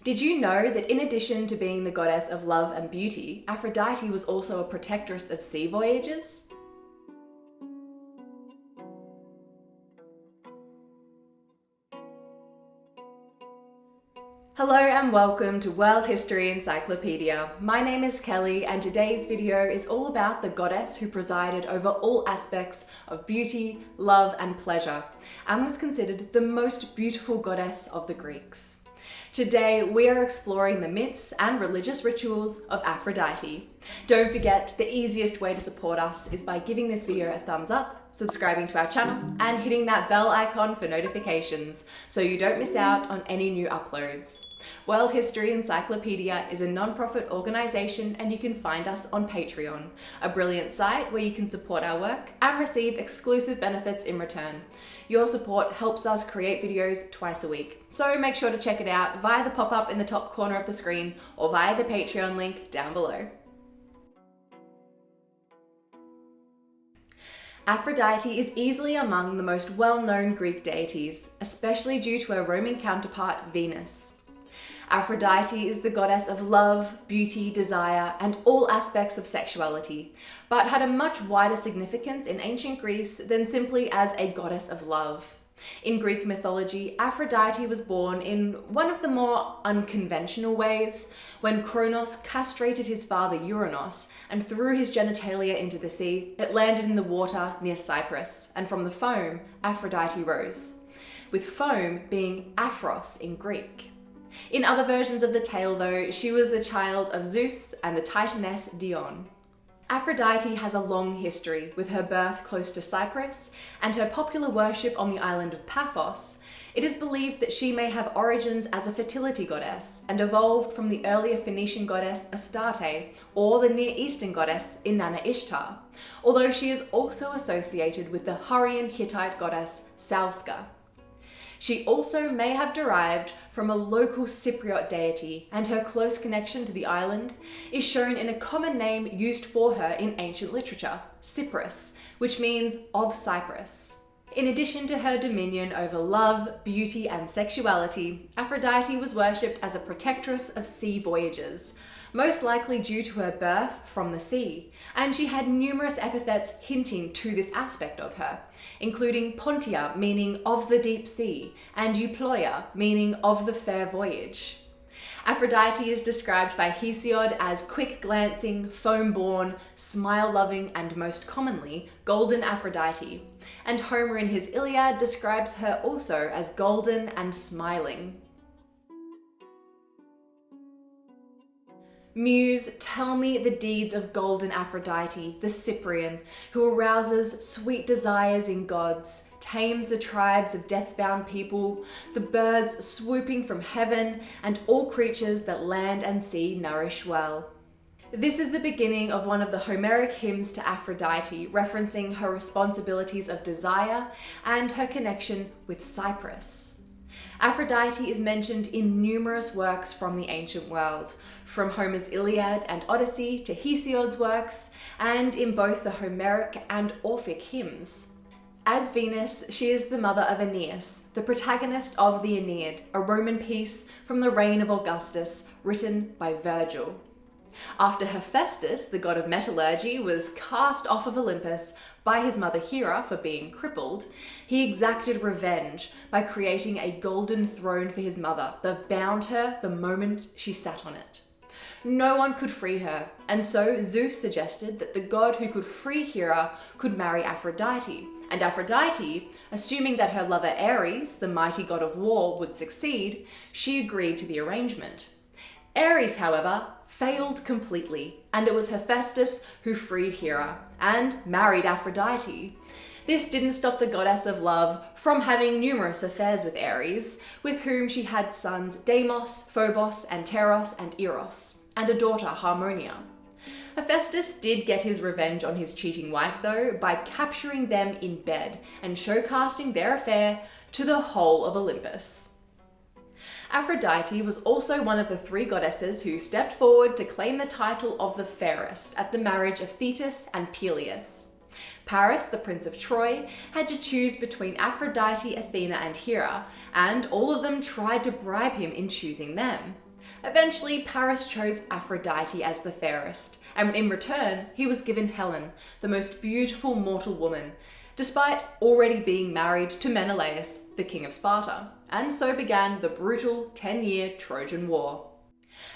Did you know that in addition to being the goddess of love and beauty, Aphrodite was also a protectress of sea voyages? Hello and welcome to World History Encyclopedia. My name is Kelly and today's video is all about the goddess who presided over all aspects of beauty, love and pleasure, and was considered the most beautiful goddess of the Greeks. Today we are exploring the myths and religious rituals of Aphrodite. Don't forget, the easiest way to support us is by giving this video a thumbs up, subscribing to our channel and hitting that bell icon for notifications so you don't miss out on any new uploads. World History Encyclopedia is a non-profit organisation and you can find us on Patreon, a brilliant site where you can support our work and receive exclusive benefits in return. Your support helps us create videos twice a week, so make sure to check it out via the pop-up in the top corner of the screen or via the Patreon link down below. Aphrodite is easily among the most well-known Greek deities, especially due to her Roman counterpart Venus. Aphrodite is the goddess of love, beauty, desire, and all aspects of sexuality, but had a much wider significance in ancient Greece than simply as a goddess of love. In Greek mythology, Aphrodite was born in one of the more unconventional ways, when Kronos castrated his father Uranos and threw his genitalia into the sea. It landed in the water near Cyprus, and from the foam, Aphrodite rose, with foam being aphros in Greek. In other versions of the tale though, she was the child of Zeus and the Titaness Dione. Aphrodite has a long history, with her birth close to Cyprus and her popular worship on the island of Paphos. It is believed that she may have origins as a fertility goddess and evolved from the earlier Phoenician goddess Astarte or the Near Eastern goddess Inanna Ishtar, although she is also associated with the Hurrian-Hittite goddess Sauska. She also may have derived from a local Cypriot deity, and her close connection to the island is shown in a common name used for her in ancient literature, Cypris, which means of Cyprus. In addition to her dominion over love, beauty, and sexuality, Aphrodite was worshipped as a protectress of sea voyages, most likely due to her birth from the sea, and she had numerous epithets hinting to this aspect of her, including Pontia, meaning of the deep sea, and Euploia, meaning of the fair voyage. Aphrodite is described by Hesiod as quick-glancing, foam-born, smile-loving, and most commonly, golden Aphrodite, and Homer in his Iliad describes her also as golden and smiling. Muse, tell me the deeds of golden Aphrodite, the Cyprian, who arouses sweet desires in gods, tames the tribes of death-bound people, the birds swooping from heaven, and all creatures that land and sea nourish well. This is the beginning of one of the Homeric hymns to Aphrodite, referencing her responsibilities of desire and her connection with Cyprus. Aphrodite is mentioned in numerous works from the ancient world, from Homer's Iliad and Odyssey to Hesiod's works, and in both the Homeric and Orphic hymns. As Venus, she is the mother of Aeneas, the protagonist of the Aeneid, a Roman piece from the reign of Augustus, written by Virgil. After Hephaestus, the god of metallurgy, was cast off of Olympus by his mother Hera for being crippled, he exacted revenge by creating a golden throne for his mother that bound her the moment she sat on it. No one could free her, and so Zeus suggested that the god who could free Hera could marry Aphrodite, and Aphrodite, assuming that her lover Ares, the mighty god of war, would succeed, she agreed to the arrangement. Ares, however, failed completely, and it was Hephaestus who freed Hera and married Aphrodite. This didn't stop the goddess of love from having numerous affairs with Ares, with whom she had sons Deimos, Phobos, Anteros, and Eros, and a daughter Harmonia. Hephaestus did get his revenge on his cheating wife though, by capturing them in bed and showcasting their affair to the whole of Olympus. Aphrodite was also one of the three goddesses who stepped forward to claim the title of the fairest at the marriage of Thetis and Peleus. Paris, the prince of Troy, had to choose between Aphrodite, Athena, and Hera, and all of them tried to bribe him in choosing them. Eventually, Paris chose Aphrodite as the fairest, and in return, he was given Helen, the most beautiful mortal woman, despite already being married to Menelaus, the king of Sparta. And so began the brutal 10-year Trojan War.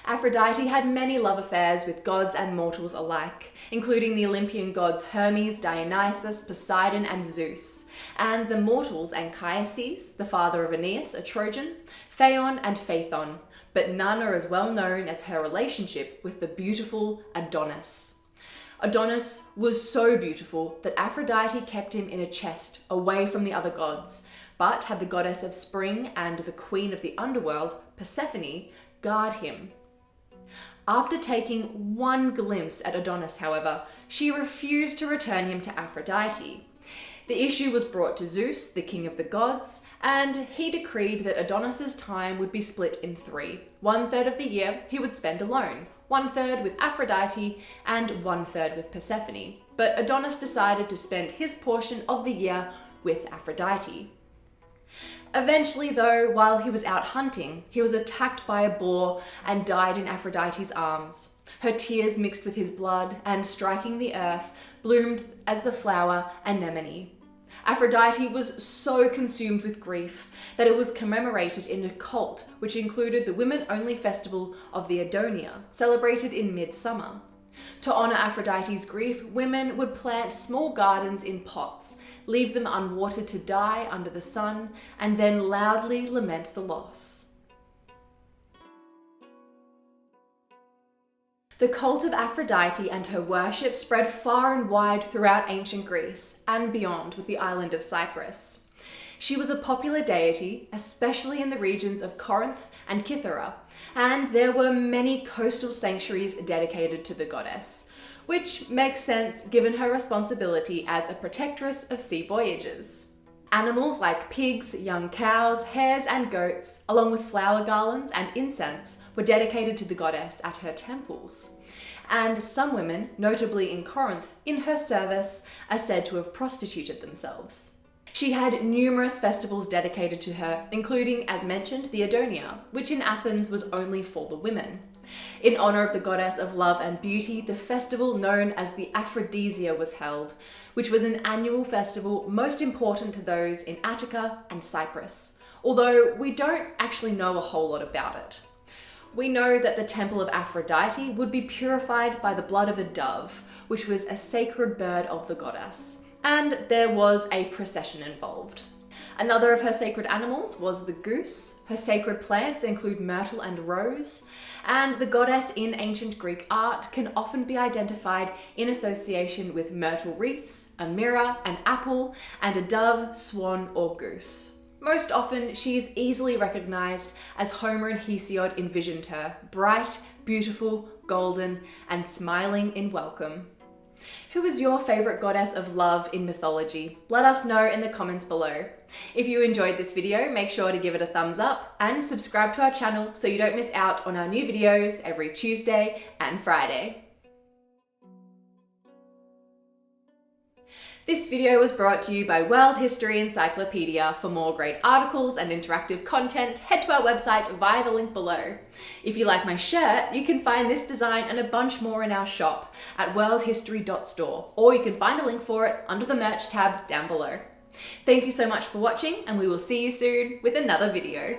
Aphrodite had many love affairs with gods and mortals alike, including the Olympian gods Hermes, Dionysus, Poseidon, and Zeus, and the mortals Anchises, the father of Aeneas, a Trojan, Phaon, and Phaethon, but none are as well known as her relationship with the beautiful Adonis. Adonis was so beautiful that Aphrodite kept him in a chest away from the other gods, but had the goddess of spring and the queen of the underworld, Persephone, guard him. After taking one glimpse at Adonis, however, she refused to return him to Aphrodite. The issue was brought to Zeus, the king of the gods, and he decreed that Adonis's time would be split in three. 1/3 of the year he would spend alone, 1/3 with Aphrodite, and 1/3 with Persephone. But Adonis decided to spend his portion of the year with Aphrodite. Eventually, though, while he was out hunting, he was attacked by a boar and died in Aphrodite's arms. Her tears mixed with his blood and, striking the earth, bloomed as the flower anemone. Aphrodite was so consumed with grief that it was commemorated in a cult which included the women-only festival of the Adonia, celebrated in midsummer. To honour Aphrodite's grief, women would plant small gardens in pots, leave them unwatered to die under the sun, and then loudly lament the loss. The cult of Aphrodite and her worship spread far and wide throughout ancient Greece and beyond with the island of Cyprus. She was a popular deity, especially in the regions of Corinth and Cythera, and there were many coastal sanctuaries dedicated to the goddess, which makes sense given her responsibility as a protectress of sea voyages. Animals like pigs, young cows, hares, and goats, along with flower garlands and incense, were dedicated to the goddess at her temples. And some women, notably in Corinth, in her service, are said to have prostituted themselves. She had numerous festivals dedicated to her, including, as mentioned, the Adonia, which in Athens was only for the women. In honour of the goddess of love and beauty, the festival known as the Aphrodisia was held, which was an annual festival most important to those in Attica and Cyprus, although we don't actually know a whole lot about it. We know that the temple of Aphrodite would be purified by the blood of a dove, which was a sacred bird of the goddess, and there was a procession involved. Another of her sacred animals was the goose. Her sacred plants include myrtle and rose, and the goddess in ancient Greek art can often be identified in association with myrtle wreaths, a mirror, an apple, and a dove, swan, or goose. Most often, she is easily recognized as Homer and Hesiod envisioned her, bright, beautiful, golden, and smiling in welcome. Who is your favourite goddess of love in mythology? Let us know in the comments below. If you enjoyed this video, make sure to give it a thumbs up and subscribe to our channel so you don't miss out on our new videos every Tuesday and Friday. This video was brought to you by World History Encyclopedia. For more great articles and interactive content, head to our website via the link below. If you like my shirt, you can find this design and a bunch more in our shop at worldhistory.store, or you can find a link for it under the merch tab down below. Thank you so much for watching, and we will see you soon with another video.